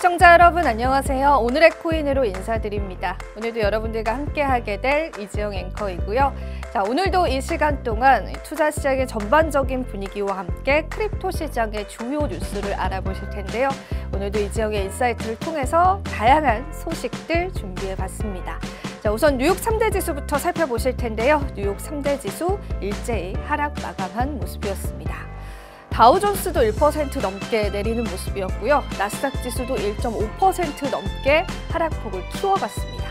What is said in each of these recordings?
시청자 여러분 안녕하세요. 오늘의 코인으로 인사드립니다. 오늘도 여러분들과 함께하게 될 이지영 앵커이고요. 자, 오늘도 이 시간 동안 투자 시장의 전반적인 분위기와 함께 크립토 시장의 주요 뉴스를 알아보실 텐데요. 오늘도 이지영의 인사이트를 통해서 다양한 소식들 준비해봤습니다. 자, 우선 뉴욕 3대 지수부터 살펴보실 텐데요. 뉴욕 3대 지수 일제히 하락 마감한 모습이었습니다. 다우존스도 1% 넘게 내리는 모습이었고요. 나스닥 지수도 1.5% 넘게 하락폭을 키워갔습니다.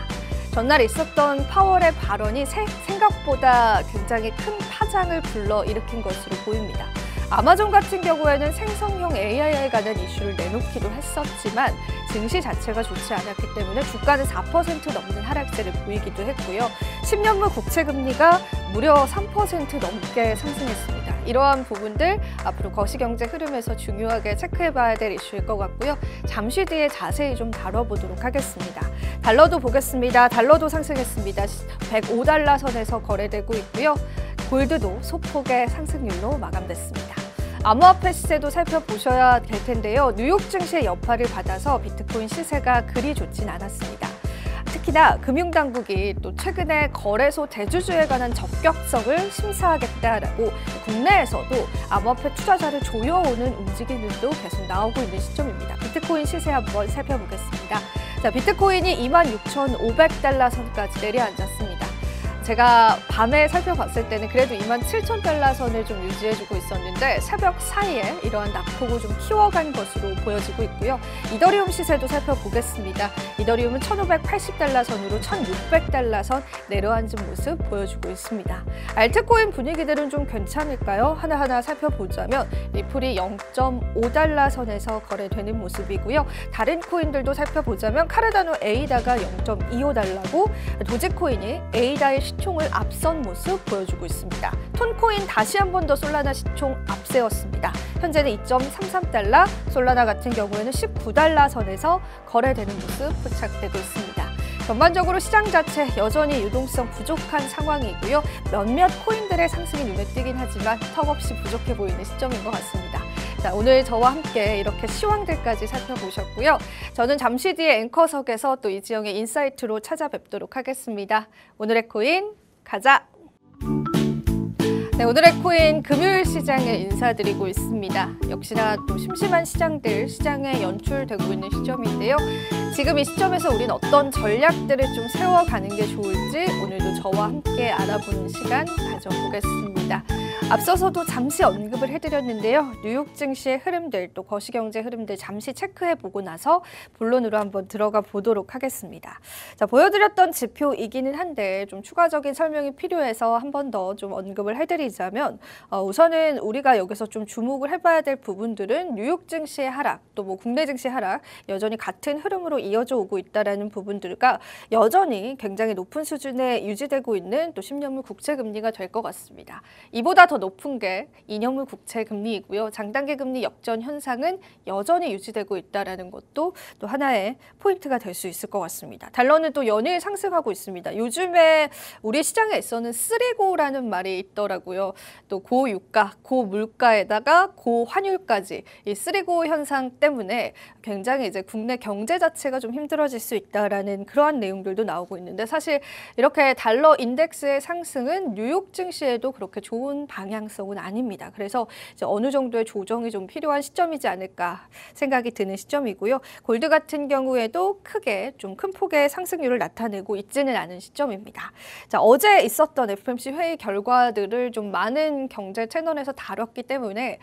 전날 있었던 파월의 발언이 생각보다 굉장히 큰 파장을 불러일으킨 것으로 보입니다. 아마존 같은 경우에는 생성형 AI에 관한 이슈를 내놓기도 했었지만 증시 자체가 좋지 않았기 때문에 주가는 4% 넘는 하락세를 보이기도 했고요. 10년물 국채금리가 무려 3% 넘게 상승했습니다. 이러한 부분들 앞으로 거시경제 흐름에서 중요하게 체크해봐야 될 이슈일 것 같고요. 잠시 뒤에 자세히 좀 다뤄보도록 하겠습니다. 달러도 보겠습니다. 달러도 상승했습니다. 105달러 선에서 거래되고 있고요. 골드도 소폭의 상승률로 마감됐습니다. 암호화폐 시세도 살펴보셔야 될 텐데요. 뉴욕 증시의 여파를 받아서 비트코인 시세가 그리 좋진 않았습니다. 특히나 금융당국이 또 최근에 거래소 대주주에 관한 적격성을 심사하겠다라고 국내에서도 암호화폐 투자자를 조여오는 움직임들도 계속 나오고 있는 시점입니다. 비트코인 시세 한번 살펴보겠습니다. 자, 비트코인이 26,500달러 선까지 내려앉았습니다. 제가 밤에 살펴봤을 때는 그래도 27,000달러 선을 좀 유지해주고 있었는데 새벽 사이에 이러한 낙폭을 좀 키워간 것으로 보여지고 있고요. 이더리움 시세도 살펴보겠습니다. 이더리움은 1,580달러 선으로 1,600달러 선 내려앉은 모습 보여주고 있습니다. 알트코인 분위기들은 좀 괜찮을까요? 하나하나 살펴보자면 리플이 0.5달러 선에서 거래되는 모습이고요. 다른 코인들도 살펴보자면 카르다노 에이다가 0.25달러고 도지코인이 에이다의 시총을 앞선 모습 보여주고 있습니다. 톤코인 다시 한 번 더 솔라나 시총 앞세웠습니다. 현재는 2.33달러, 솔라나 같은 경우에는 19달러 선에서 거래되는 모습 포착되고 있습니다. 전반적으로 시장 자체 여전히 유동성 부족한 상황이고요. 몇몇 코인들의 상승이 눈에 띄긴 하지만 턱없이 부족해 보이는 시점인 것 같습니다. 자, 오늘 저와 함께 이렇게 시황들까지 살펴보셨고요. 저는 잠시 뒤에 앵커석에서 또 이지영의 인사이트로 찾아뵙도록 하겠습니다. 오늘의 코인 가자! 네, 오늘의 코인 금요일 시장에 인사드리고 있습니다. 역시나 또 심심한 시장들 시장에 연출되고 있는 시점인데요. 지금 이 시점에서 우린 어떤 전략들을 좀 세워가는 게 좋을지 오늘도 저와 함께 알아보는 시간 가져보겠습니다. 앞서서도 잠시 언급을 해드렸는데요. 뉴욕 증시의 흐름들 또 거시경제 흐름들 잠시 체크해보고 나서 본론으로 한번 들어가 보도록 하겠습니다. 자, 보여드렸던 지표이기는 한데 좀 추가적인 설명이 필요해서 한 번 더 좀 언급을 해드리자면 우선은 우리가 여기서 좀 주목을 해봐야 될 부분들은 뉴욕 증시의 하락 또 뭐 국내 증시 하락 여전히 같은 흐름으로 이어져 오고 있다는 부분들과 여전히 굉장히 높은 수준에 유지되고 있는 또 10년물 국채 금리가 될 것 같습니다. 이보다 더 높은 게 2년물 국채 금리이고요. 장단기 금리 역전 현상은 여전히 유지되고 있다는 것도 또 하나의 포인트가 될 수 있을 것 같습니다. 달러는 또 연일 상승하고 있습니다. 요즘에 우리 시장에 있어는 쓰리고라는 말이 있더라고요. 또 고유가, 고물가에다가 고환율까지 이 쓰리고 현상 때문에 굉장히 이제 국내 경제 자체가 좀 힘들어질 수 있다라는 그러한 내용들도 나오고 있는데 사실 이렇게 달러 인덱스의 상승은 뉴욕 증시에도 그렇게 좋은 방향성은 아닙니다. 그래서 이제 어느 정도의 조정이 좀 필요한 시점이지 않을까 생각이 드는 시점이고요. 골드 같은 경우에도 크게 좀 큰 폭의 상승률을 나타내고 있지는 않은 시점입니다. 자, 어제 있었던 FOMC 회의 결과들을 좀 많은 경제 채널에서 다뤘기 때문에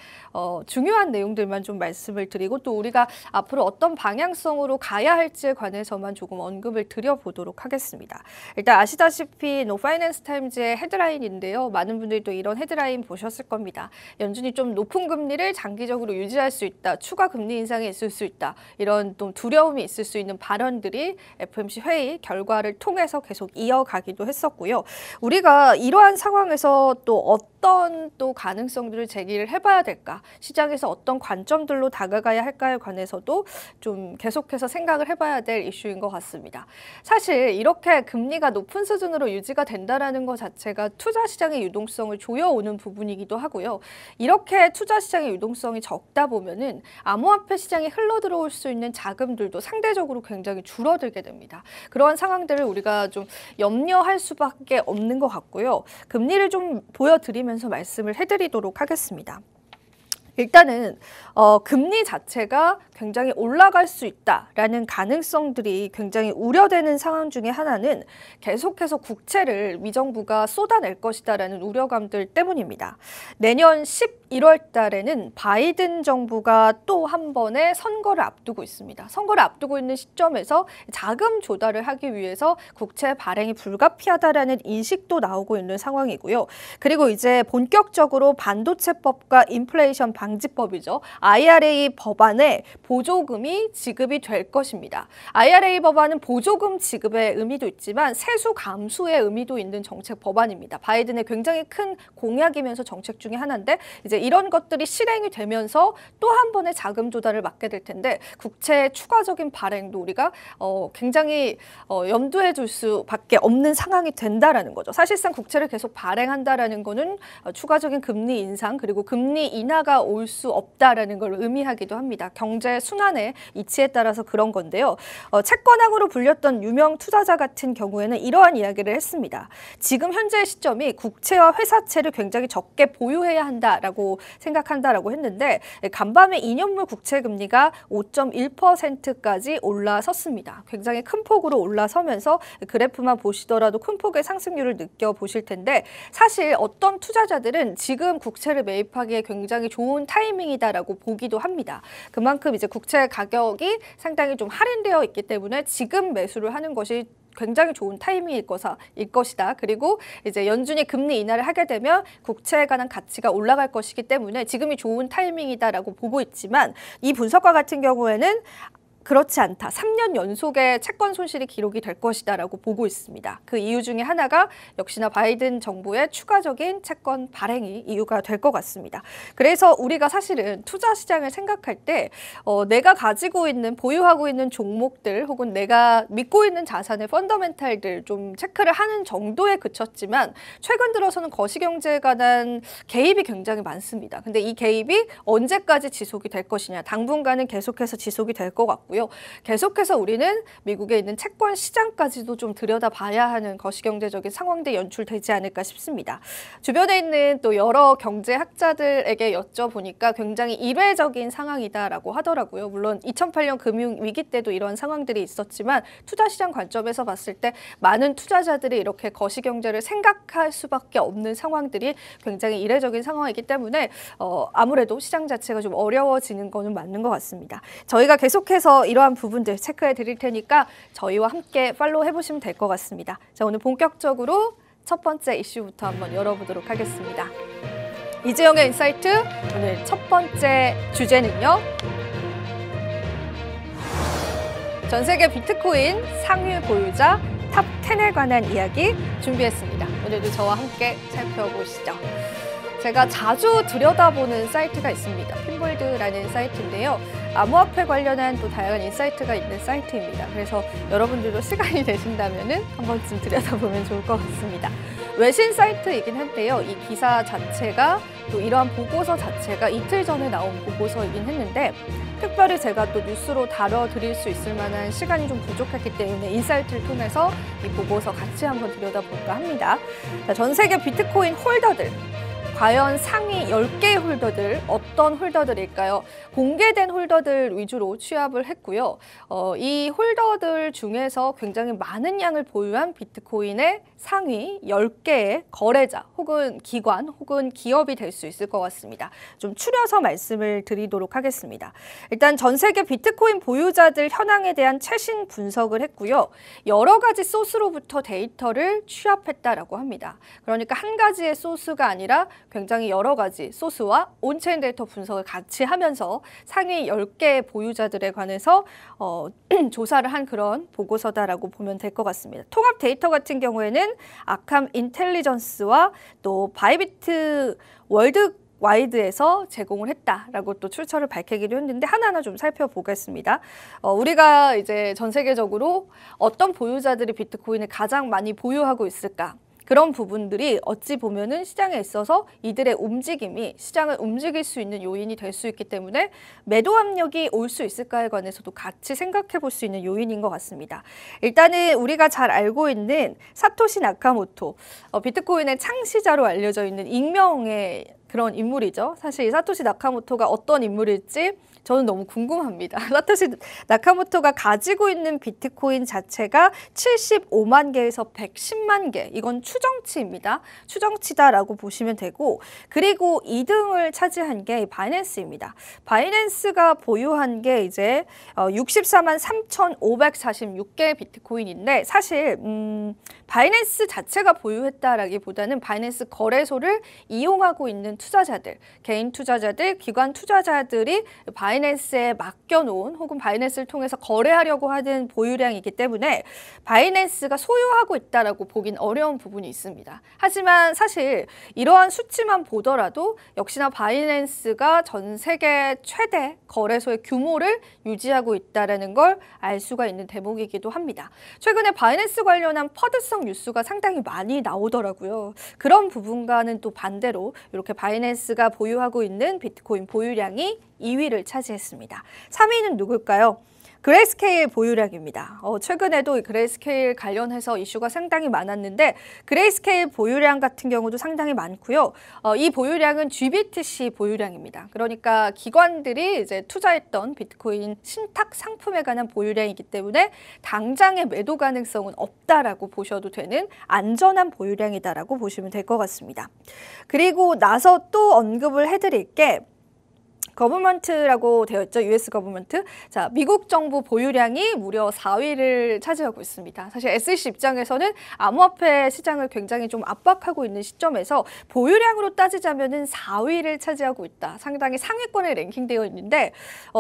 중요한 내용들만 좀 말씀을 드리고 또 우리가 앞으로 어떤 방향성으로 가야 할지에 관해서만 조금 언급을 드려보도록 하겠습니다. 일단 아시다시피 파이낸스 타임즈의 헤드라인인데요. 많은 분들이 또 이런 헤드라인 보셨을 겁니다. 연준이 좀 높은 금리를 장기적으로 유지할 수 있다. 추가 금리 인상이 있을 수 있다. 이런 좀 두려움이 있을 수 있는 발언들이 FOMC 회의 결과를 통해서 계속 이어가기도 했었고요. 우리가 이러한 상황에서 또 어떤 또 가능성들을 제기를 해봐야 될까? 시장에서 어떤 관점들로 다가가야 할까에 관해서도 좀 계속해서 생각을 해봐야 될 이슈인 것 같습니다. 사실 이렇게 금리가 높은 수준으로 유지가 된다는 것 자체가 투자 시장의 유동성을 조여오는 부분이기도 하고요. 이렇게 투자 시장의 유동성이 적다 보면은 암호화폐 시장에 흘러들어올 수 있는 자금들도 상대적으로 굉장히 줄어들게 됩니다. 그러한 상황들을 우리가 좀 염려할 수밖에 없는 것 같고요. 금리를 좀 보여드리면서 말씀을 해드리도록 하겠습니다. 일단은 금리 자체가 굉장히 올라갈 수 있다라는 가능성들이 굉장히 우려되는 상황 중에 하나는 계속해서 국채를 미정부가 쏟아낼 것이다라는 우려감들 때문입니다. 내년 11월 달에는 바이든 정부가 또 한 번의 선거를 앞두고 있습니다. 선거를 앞두고 있는 시점에서 자금 조달을 하기 위해서 국채 발행이 불가피하다라는 인식도 나오고 있는 상황이고요. 그리고 이제 본격적으로 반도체법과 인플레이션 방지법이죠. IRA 법안에 보조금이 지급이 될 것입니다. IRA 법안은 보조금 지급의 의미도 있지만 세수 감수의 의미도 있는 정책 법안입니다. 바이든의 굉장히 큰 공약이면서 정책 중에 하나인데 이제 이런 것들이 실행이 되면서 또 한 번의 자금 조달을 맡게 될 텐데 국채의 추가적인 발행도 우리가 굉장히 염두에 둘 수밖에 없는 상황이 된다라는 거죠. 사실상 국채를 계속 발행한다라는 거는 추가적인 금리 인상 그리고 금리 인하가 올 수 없다라는 걸 의미하기도 합니다. 경제 순환의 이치에 따라서 그런 건데요. 채권왕으로 불렸던 유명 투자자 같은 경우에는 이러한 이야기를 했습니다. 지금 현재의 시점이 국채와 회사채를 굉장히 적게 보유해야 한다라고 생각한다라고 했는데 간밤에 2년물 국채 금리가 5.1%까지 올라섰습니다. 굉장히 큰 폭으로 올라서면서 그래프만 보시더라도 큰 폭의 상승률을 느껴보실 텐데 사실 어떤 투자자들은 지금 국채를 매입하기에 굉장히 좋은 타이밍이다라고 보기도 합니다. 그만큼 이제 국채 가격이 상당히 좀 할인되어 있기 때문에 지금 매수를 하는 것이 굉장히 좋은 타이밍일 것이다. 그리고 이제 연준이 금리 인하를 하게 되면 국채에 관한 가치가 올라갈 것이기 때문에 지금이 좋은 타이밍이다라고 보고 있지만 이 분석과 같은 경우에는 그렇지 않다. 3년 연속의 채권 손실이 기록이 될 것이다라고 보고 있습니다. 그 이유 중에 하나가 역시나 바이든 정부의 추가적인 채권 발행이 이유가 될 것 같습니다. 그래서 우리가 사실은 투자 시장을 생각할 때 내가 가지고 있는 보유하고 있는 종목들 혹은 내가 믿고 있는 자산의 펀더멘탈들 좀 체크를 하는 정도에 그쳤지만 최근 들어서는 거시경제에 관한 개입이 굉장히 많습니다. 근데 이 개입이 언제까지 지속이 될 것이냐. 당분간은 계속해서 지속이 될 것 같고요. 계속해서 우리는 미국에 있는 채권 시장까지도 좀 들여다봐야 하는 거시경제적인 상황들이 연출되지 않을까 싶습니다. 주변에 있는 또 여러 경제학자들에게 여쭤보니까 굉장히 이례적인 상황이다라고 하더라고요. 물론 2008년 금융위기 때도 이런 상황들이 있었지만 투자시장 관점에서 봤을 때 많은 투자자들이 이렇게 거시경제를 생각할 수밖에 없는 상황들이 굉장히 이례적인 상황이기 때문에 아무래도 시장 자체가 좀 어려워지는 거는 맞는 것 같습니다. 저희가 계속해서 이러한 부분들 체크해 드릴 테니까 저희와 함께 팔로우 해보시면 될 것 같습니다. 자, 오늘 본격적으로 첫 번째 이슈부터 한번 열어보도록 하겠습니다. 이재용의 인사이트 오늘 첫 번째 주제는요. 전 세계 비트코인 상위 보유자 탑 10에 관한 이야기 준비했습니다. 오늘도 저와 함께 살펴보시죠. 제가 자주 들여다보는 사이트가 있습니다. 핀볼드라는 사이트인데요. 암호화폐 관련한 또 다양한 인사이트가 있는 사이트입니다. 그래서 여러분들도 시간이 되신다면 한 번쯤 들여다보면 좋을 것 같습니다. 외신 사이트이긴 한데요. 이 기사 자체가 또 이러한 보고서 자체가 이틀 전에 나온 보고서이긴 했는데 특별히 제가 또 뉴스로 다뤄드릴 수 있을 만한 시간이 좀 부족했기 때문에 인사이트를 통해서 이 보고서 같이 한번 들여다볼까 합니다. 자, 전 세계 비트코인 홀더들. 과연 상위 10개의 홀더들 어떤 홀더들일까요? 공개된 홀더들 위주로 취합을 했고요. 이 홀더들 중에서 굉장히 많은 양을 보유한 비트코인의 상위 10개의 거래자 혹은 기관 혹은 기업이 될 수 있을 것 같습니다. 좀 추려서 말씀을 드리도록 하겠습니다. 일단 전 세계 비트코인 보유자들 현황에 대한 최신 분석을 했고요. 여러 가지 소스로부터 데이터를 취합했다라고 합니다. 그러니까 한 가지의 소스가 아니라 굉장히 여러 가지 소스와 온체인 데이터 분석을 같이 하면서 상위 10개 보유자들에 관해서 조사를 한 그런 보고서다라고 보면 될 것 같습니다. 통합 데이터 같은 경우에는 아캄 인텔리전스와 또 바이비트 월드 와이드에서 제공을 했다라고 또 출처를 밝히기도 했는데 하나하나 좀 살펴보겠습니다. 우리가 이제 전 세계적으로 어떤 보유자들이 비트코인을 가장 많이 보유하고 있을까? 그런 부분들이 어찌 보면은 시장에 있어서 이들의 움직임이 시장을 움직일 수 있는 요인이 될 수 있기 때문에 매도 압력이 올 수 있을까에 관해서도 같이 생각해 볼 수 있는 요인인 것 같습니다. 일단은 우리가 잘 알고 있는 사토시 나카모토, 비트코인의 창시자로 알려져 있는 익명의 그런 인물이죠. 사실 사토시 나카모토가 어떤 인물일지 저는 너무 궁금합니다. 사토시 나카모토가 가지고 있는 비트코인 자체가 75만 개에서 110만 개. 이건 추정치입니다. 추정치다라고 보시면 되고, 그리고 2등을 차지한 게 바이낸스입니다. 바이낸스가 보유한 게 이제 64만 3,546개의 비트코인인데 사실 바이낸스 자체가 보유했다라기보다는 바이낸스 거래소를 이용하고 있는 투자자들, 개인 투자자들, 기관 투자자들이 바이낸스에 맡겨놓은 혹은 바이낸스를 통해서 거래하려고 하는 보유량이기 때문에 바이낸스가 소유하고 있다라고 보긴 어려운 부분이 있습니다. 하지만 사실 이러한 수치만 보더라도 역시나 바이낸스가 전 세계 최대 거래소의 규모를 유지하고 있다는 걸 알 수가 있는 대목이기도 합니다. 최근에 바이낸스 관련한 퍼드성 뉴스가 상당히 많이 나오더라고요. 그런 부분과는 또 반대로 이렇게 바이낸스가 보유하고 있는 비트코인 보유량이 2위를 차지했습니다. 3위는 누굴까요? 그레이스케일 보유량입니다. 최근에도 그레이스케일 관련해서 이슈가 상당히 많았는데 그레이스케일 보유량 같은 경우도 상당히 많고요. 이 보유량은 GBTC 보유량입니다. 그러니까 기관들이 이제 투자했던 비트코인 신탁 상품에 관한 보유량이기 때문에 당장의 매도 가능성은 없다라고 보셔도 되는 안전한 보유량이다라고 보시면 될 것 같습니다. 그리고 나서 또 언급을 해드릴 게 거버먼트라고 되어 있죠. US 거버먼트. 자, 미국 정부 보유량이 무려 4위를 차지하고 있습니다. 사실 SEC 입장에서는 암호화폐 시장을 굉장히 좀 압박하고 있는 시점에서 보유량으로 따지자면은 4위를 차지하고 있다. 상당히 상위권에 랭킹되어 있는데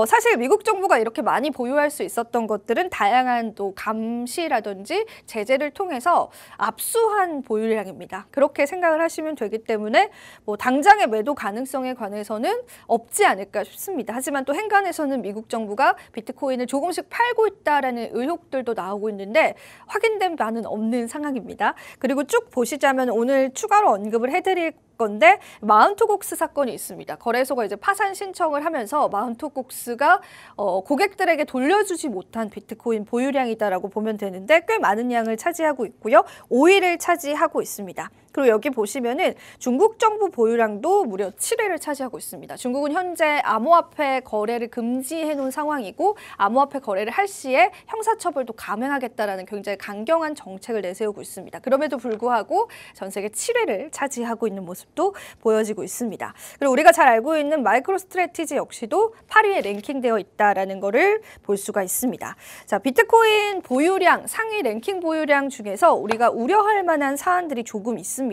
사실 미국 정부가 이렇게 많이 보유할 수 있었던 것들은 다양한 또 감시라든지 제재를 통해서 압수한 보유량입니다. 그렇게 생각을 하시면 되기 때문에 뭐 당장의 매도 가능성에 관해서는 없지 않을까 싶습니다. 하지만 또 행간에서는 미국 정부가 비트코인을 조금씩 팔고 있다라는 의혹들도 나오고 있는데 확인된 바는 없는 상황입니다. 그리고 쭉 보시자면 오늘 추가로 언급을 해드릴 건데 마운트곡스 사건이 있습니다. 거래소가 이제 파산 신청을 하면서 마운트곡스가 고객들에게 돌려주지 못한 비트코인 보유량이다라고 보면 되는데 꽤 많은 양을 차지하고 있고요. 5위를 차지하고 있습니다. 그리고 여기 보시면은 중국 정부 보유량도 무려 7위를 차지하고 있습니다. 중국은 현재 암호화폐 거래를 금지해 놓은 상황이고 암호화폐 거래를 할 시에 형사처벌도 감행하겠다라는 굉장히 강경한 정책을 내세우고 있습니다. 그럼에도 불구하고 전 세계 7위를 차지하고 있는 모습도 보여지고 있습니다. 그리고 우리가 잘 알고 있는 마이크로스트래티지 역시도 8위에 랭킹되어 있다라는 것을 볼 수가 있습니다. 자, 비트코인 보유량, 상위 랭킹 보유량 중에서 우리가 우려할 만한 사안들이 조금 있습니다.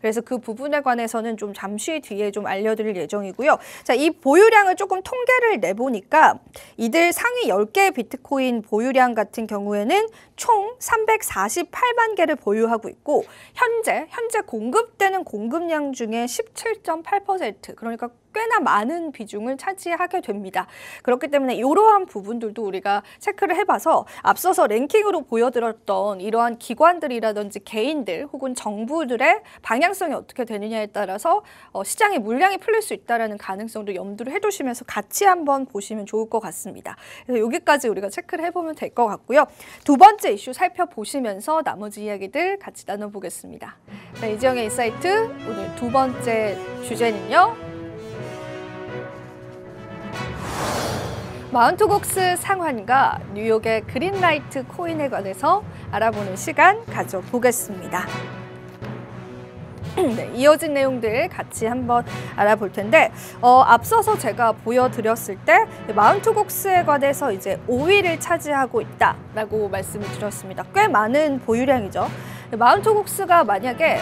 그래서 그 부분에 관해서는 좀 잠시 뒤에 좀 알려드릴 예정이고요. 자, 이 보유량을 조금 통계를 내보니까 이들 상위 10개의 비트코인 보유량 같은 경우에는 총 348만 개를 보유하고 있고 현재 공급되는 공급량 중에 17.8%, 그러니까 꽤나 많은 비중을 차지하게 됩니다. 그렇기 때문에 이러한 부분들도 우리가 체크를 해봐서 앞서서 랭킹으로 보여드렸던 이러한 기관들이라든지 개인들 혹은 정부들의 방향성이 어떻게 되느냐에 따라서 시장의 물량이 풀릴 수 있다는 가능성도 염두를 해두시면서 같이 한번 보시면 좋을 것 같습니다. 그래서 여기까지 우리가 체크를 해보면 될 것 같고요. 두 번째 이슈 살펴보시면서 나머지 이야기들 같이 나눠보겠습니다. 자, 이지영의 인사이트 오늘 두 번째 주제는요. 마운트곡스 상환과 뉴욕의 그린라이트 코인에 관해서 알아보는 시간 가져보겠습니다. 네, 이어진 내용들 같이 한번 알아볼 텐데 앞서서 제가 보여드렸을 때 마운트곡스에 관해서 이제 5위를 차지하고 있다라고 말씀을 드렸습니다. 꽤 많은 보유량이죠. 마운트국스가 만약에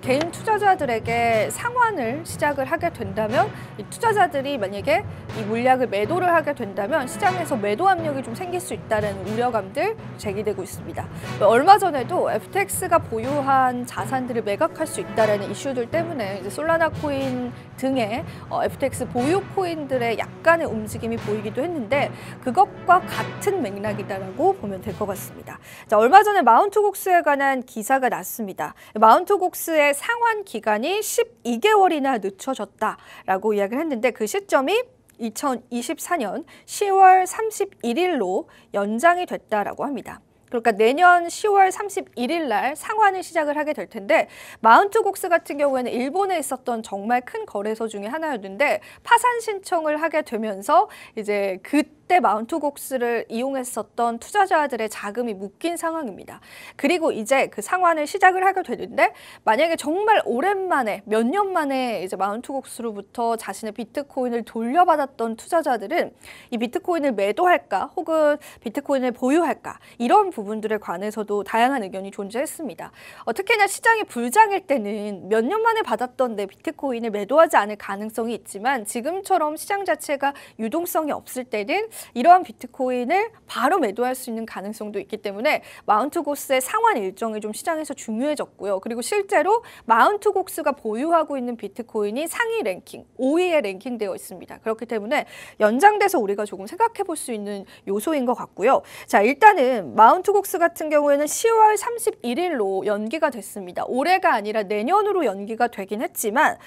개인 투자자들에게 상환을 시작을 하게 된다면 이 투자자들이 만약에 이 물량을 매도를 하게 된다면 시장에서 매도 압력이 좀 생길 수 있다는 우려감들 제기되고 있습니다. 얼마 전에도 FTX가 보유한 자산들을 매각할 수 있다는 이슈들 때문에 이제 솔라나 코인 등의 FTX 보유 코인들의 약간의 움직임이 보이기도 했는데 그것과 같은 맥락이다라고 보면 될 것 같습니다. 자, 얼마 전에 마운트국스에 관한 기사가 났습니다. 마운트국스의 상환 기간이 12개월이나 늦춰졌다라고 이야기를 했는데 그 시점이 2024년 10월 31일로 연장이 됐다라고 합니다. 그러니까 내년 10월 31일 날 상환을 시작을 하게 될 텐데 마운트국스 같은 경우에는 일본에 있었던 정말 큰 거래소 중에 하나였는데 파산 신청을 하게 되면서 이제 그때 마운트국스를 이용했었던 투자자들의 자금이 묶인 상황입니다. 그리고 이제 그 상환을 시작을 하게 되는데 만약에 정말 오랜만에 몇 년 만에 이제 마운트국스로부터 자신의 비트코인을 돌려받았던 투자자들은 이 비트코인을 매도할까 혹은 비트코인을 보유할까 이런 부분들에 관해서도 다양한 의견이 존재했습니다. 특히나 시장이 불장일 때는 몇 년 만에 받았던 내 비트코인을 매도하지 않을 가능성이 있지만 지금처럼 시장 자체가 유동성이 없을 때는 이러한 비트코인을 바로 매도할 수 있는 가능성도 있기 때문에 마운트국스의 상환 일정이 좀 시장에서 중요해졌고요. 그리고 실제로 마운트국스가 보유하고 있는 비트코인이 상위 랭킹 5위에 랭킹되어 있습니다. 그렇기 때문에 연장돼서 우리가 조금 생각해 볼 수 있는 요소인 것 같고요. 자, 일단은 마운트국스 같은 경우에는 10월 31일로 연기가 됐습니다. 올해가 아니라 내년으로 연기가 되긴 했지만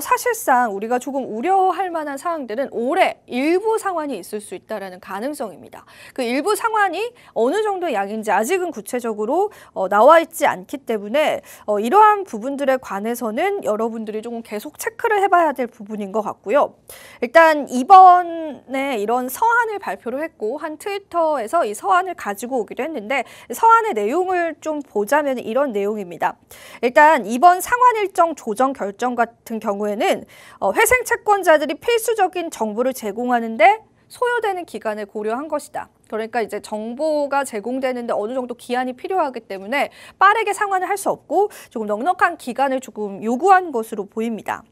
사실상 우리가 조금 우려할 만한 사항들은 올해 일부 상환이 있을 수 있다는 가능성입니다. 그 일부 상환이 어느 정도의 양인지 아직은 구체적으로 나와 있지 않기 때문에 이러한 부분들에 관해서는 여러분들이 조금 계속 체크를 해봐야 될 부분인 것 같고요. 일단 이번에 이런 서한을 발표를 했고 한 트위터에서 이 서한을 가지고 오기도 했는데 서한의 내용을 좀 보자면 이런 내용입니다. 일단 이번 상환 일정 조정 결정 같은 경우에는 회생 채권자들이 필수적인 정보를 제공하는데 소요되는 기간을 고려한 것이다. 그러니까 이제 정보가 제공되는데 어느 정도 기한이 필요하기 때문에 빠르게 상환을 할 수 없고 조금 넉넉한 기간을 조금 요구한 것으로 보입니다.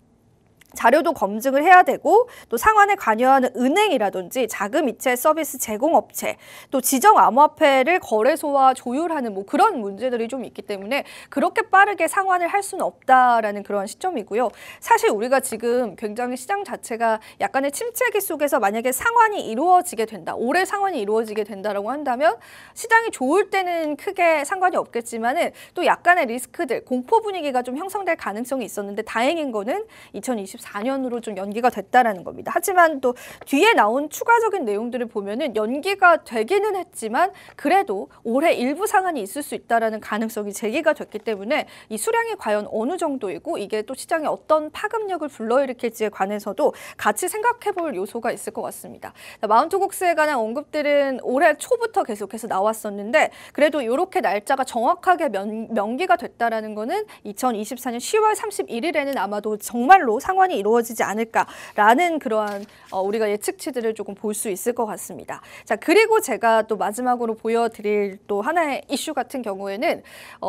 자료도 검증을 해야 되고 또 상환에 관여하는 은행이라든지 자금이체 서비스 제공업체 또 지정 암호화폐를 거래소와 조율하는 뭐 그런 문제들이 좀 있기 때문에 그렇게 빠르게 상환을 할 수는 없다라는 그런 시점이고요. 사실 우리가 지금 굉장히 시장 자체가 약간의 침체기 속에서 만약에 상환이 이루어지게 된다. 올해 상환이 이루어지게 된다라고 한다면 시장이 좋을 때는 크게 상관이 없겠지만은 또 약간의 리스크들, 공포 분위기가 좀 형성될 가능성이 있었는데 다행인 거는 2024년으로 좀 연기가 됐다라는 겁니다. 하지만 또 뒤에 나온 추가적인 내용들을 보면은 연기가 되기는 했지만 그래도 올해 일부 상한이 있을 수 있다라는 가능성이 제기가 됐기 때문에 이 수량이 과연 어느 정도이고 이게 또 시장에 어떤 파급력을 불러일으킬지에 관해서도 같이 생각해 볼 요소가 있을 것 같습니다. 마운트국스에 관한 언급들은 올해 초부터 계속해서 나왔었는데 그래도 이렇게 날짜가 정확하게 명기가 됐다라는 거는 2024년 10월 31일에는 아마도 정말로 상환이 이루어지지 않을까라는 그러한 우리가 예측치들을 조금 볼 수 있을 것 같습니다. 자, 그리고 제가 또 마지막으로 보여드릴 또 하나의 이슈 같은 경우에는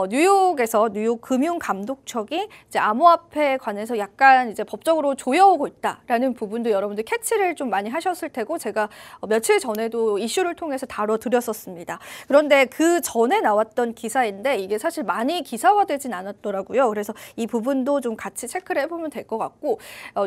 뉴욕에서 뉴욕 금융감독청이 이제 암호화폐에 관해서 약간 이제 법적으로 조여오고 있다라는 부분도 여러분들 캐치를 좀 많이 하셨을 테고 제가 며칠 전에도 이슈를 통해서 다뤄드렸었습니다. 그런데 그 전에 나왔던 기사인데 이게 사실 많이 기사화되진 않았더라고요. 그래서 이 부분도 좀 같이 체크를 해보면 될 것 같고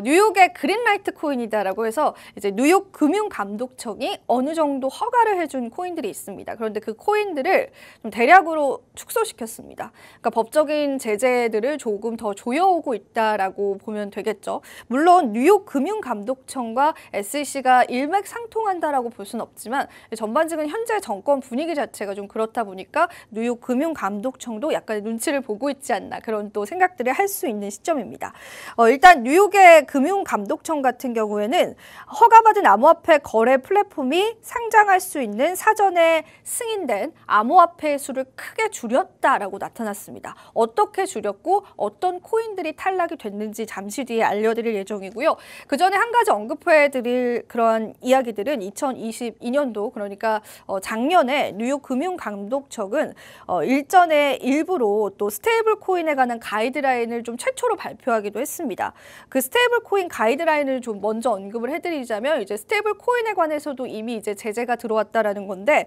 뉴욕의 그린라이트 코인이다라고 해서 이제 뉴욕 금융감독청이 어느 정도 허가를 해준 코인들이 있습니다. 그런데 그 코인들을 좀 대략으로 축소시켰습니다. 그러니까 법적인 제재들을 조금 더 조여오고 있다라고 보면 되겠죠. 물론 뉴욕 금융감독청과 SEC가 일맥상통한다라고 볼 수는 없지만 전반적인 현재 정권 분위기 자체가 좀 그렇다 보니까 뉴욕 금융감독청도 약간 눈치를 보고 있지 않나 그런 또 생각들을 할 수 있는 시점입니다. 일단 뉴욕의 미국의 금융감독청 같은 경우에는 허가받은 암호화폐 거래 플랫폼이 상장할 수 있는 사전에 승인된 암호화폐의 수를 크게 줄였다라고 나타났습니다. 어떻게 줄였고 어떤 코인들이 탈락이 됐는지 잠시 뒤에 알려드릴 예정이고요. 그 전에 한 가지 언급해드릴 그런 이야기들은 2022년도 그러니까 작년에 뉴욕 금융감독청은 일전에 일부로 또 스테이블 코인에 관한 가이드라인을 좀 최초로 발표하기도 했습니다. 그 스테이블 코인 가이드라인을 좀 먼저 언급을 해드리자면 이제 스테이블 코인에 관해서도 이미 이제 제재가 들어왔다라는 건데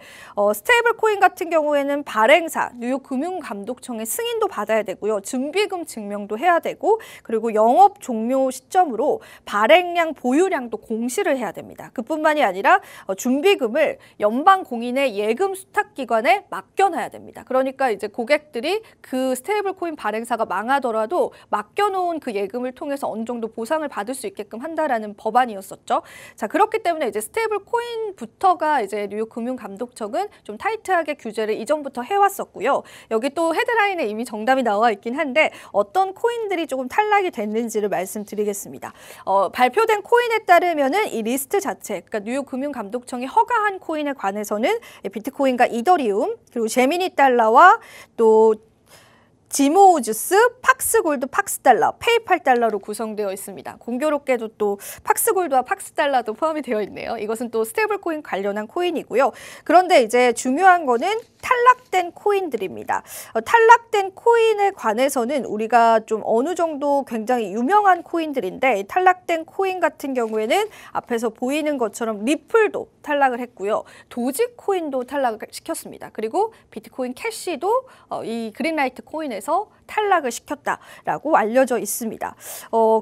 스테이블 코인 같은 경우에는 발행사 뉴욕 금융감독청의 승인도 받아야 되고요. 준비금 증명도 해야 되고 그리고 영업 종료 시점으로 발행량 보유량도 공시를 해야 됩니다. 그뿐만이 아니라 준비금을 연방 공인의 예금 수탁기관에 맡겨놔야 됩니다. 그러니까 이제 고객들이 그 스테이블 코인 발행사가 망하더라도 맡겨놓은 그 예금을 통해서 어느 정도 보상을 받을 수 있게끔 한다라는 법안이었었죠. 자, 그렇기 때문에 이제 스테이블 코인부터가 이제 뉴욕 금융감독청은 좀 타이트하게 규제를 이전부터 해왔었고요. 여기 또 헤드라인에 이미 정답이 나와 있긴 한데 어떤 코인들이 조금 탈락이 됐는지를 말씀드리겠습니다. 발표된 코인에 따르면은 이 리스트 자체, 그러니까 뉴욕 금융감독청이 허가한 코인에 관해서는 비트코인과 이더리움, 그리고 제미니 달러와 또 지모우주스, 팍스골드, 팍스달러, 페이팔 달러로 구성되어 있습니다. 공교롭게도 또 팍스골드와 팍스달러도 포함이 되어 있네요. 이것은 또 스테이블 코인 관련한 코인이고요. 그런데 이제 중요한 거는 탈락된 코인들입니다. 탈락된 코인에 관해서는 우리가 좀 어느 정도 굉장히 유명한 코인들인데 탈락된 코인 같은 경우에는 앞에서 보이는 것처럼 리플도 탈락을 했고요. 도지코인도 탈락을 시켰습니다. 그리고 비트코인 캐시도 이 그린라이트 코인에서 탈락을 시켰다라고 알려져 있습니다.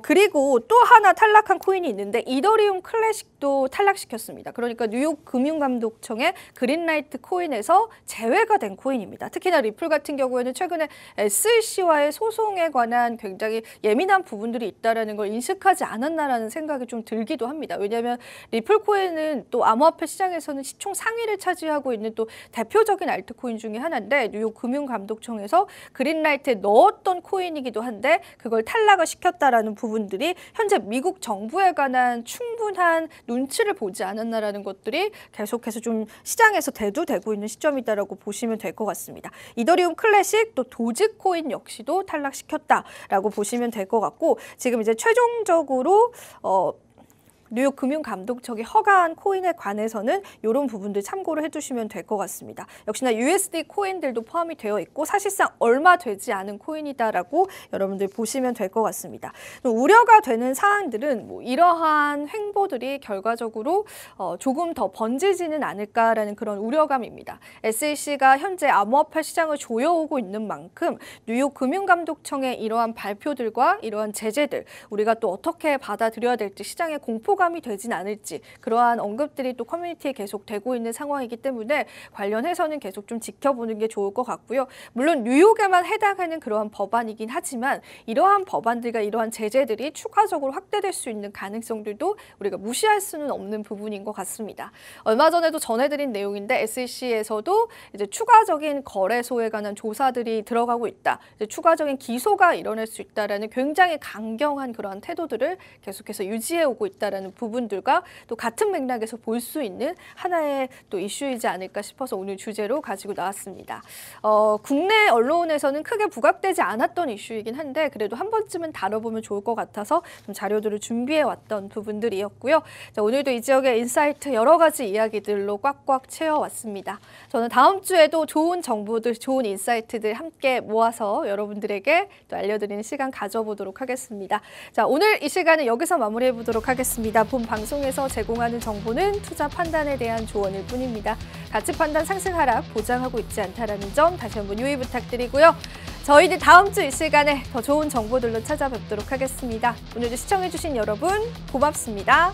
그리고 또 하나 탈락한 코인이 있는데 이더리움 클래식도 탈락시켰습니다. 그러니까 뉴욕 금융감독청의 그린라이트 코인에서 제외가 된 코인입니다. 특히나 리플 같은 경우에는 최근에 SEC와의 소송에 관한 굉장히 예민한 부분들이 있다는 걸 인식하지 않았나라는 생각이 좀 들기도 합니다. 왜냐하면 리플 코인은 또 암호화폐 시장에서는 시총 상위를 차지하고 있는 또 대표적인 알트코인 중에 하나인데 뉴욕 금융감독청에서 그린라이트에 넣었던 코인이기도 한데 그걸 탈락을 시켰다라는 부분들이 현재 미국 정부에 관한 충분한 눈치를 보지 않았나라는 것들이 계속해서 좀 시장에서 대두되고 있는 시점이다라고 보시면 될 것 같습니다. 이더리움 클래식 또 도지코인 역시도 탈락시켰다라고 보시면 될 것 같고 지금 이제 최종적으로 뉴욕 금융감독청이 허가한 코인에 관해서는 이런 부분들 참고를 해주시면 될 것 같습니다. 역시나 USD 코인들도 포함이 되어 있고 사실상 얼마 되지 않은 코인이다라고 여러분들 보시면 될 것 같습니다. 우려가 되는 사항들은 뭐 이러한 횡보들이 결과적으로 조금 더 번지지는 않을까라는 그런 우려감입니다. SEC가 현재 암호화폐 시장을 조여오고 있는 만큼 뉴욕 금융감독청의 이러한 발표들과 이러한 제재들 우리가 또 어떻게 받아들여야 될지 시장의 공포감이 되진 않을지 그러한 언급들이 또 커뮤니티에 계속 되고 있는 상황이기 때문에 관련해서는 계속 좀 지켜보는 게 좋을 것 같고요. 물론 뉴욕에만 해당하는 그러한 법안이긴 하지만 이러한 법안들과 이러한 제재들이 추가적으로 확대될 수 있는 가능성들도 우리가 무시할 수는 없는 부분인 것 같습니다. 얼마 전에도 전해드린 내용인데 SEC에서도 이제 추가적인 거래소에 관한 조사들이 들어가고 있다. 이제 추가적인 기소가 일어날 수 있다라는 굉장히 강경한 그러한 태도들을 계속해서 유지해오고 있다라는 부분들과 또 같은 맥락에서 볼 수 있는 하나의 또 이슈이지 않을까 싶어서 오늘 주제로 가지고 나왔습니다. 국내 언론에서는 크게 부각되지 않았던 이슈이긴 한데 그래도 한 번쯤은 다뤄보면 좋을 것 같아서 좀 자료들을 준비해왔던 부분들이었고요. 자, 오늘도 이 지역의 인사이트 여러 가지 이야기들로 꽉꽉 채워왔습니다. 저는 다음 주에도 좋은 정보들, 좋은 인사이트들 함께 모아서 여러분들에게 또 알려드리는 시간 가져보도록 하겠습니다. 자, 오늘 이 시간은 여기서 마무리해보도록 하겠습니다. 본 방송에서 제공하는 정보는 투자 판단에 대한 조언일 뿐입니다. 가치 판단 상승 하락 보장하고 있지 않다는 점 다시 한번 유의 부탁드리고요. 저희는 다음 주 이 시간에 더 좋은 정보들로 찾아뵙도록 하겠습니다. 오늘도 시청해주신 여러분 고맙습니다.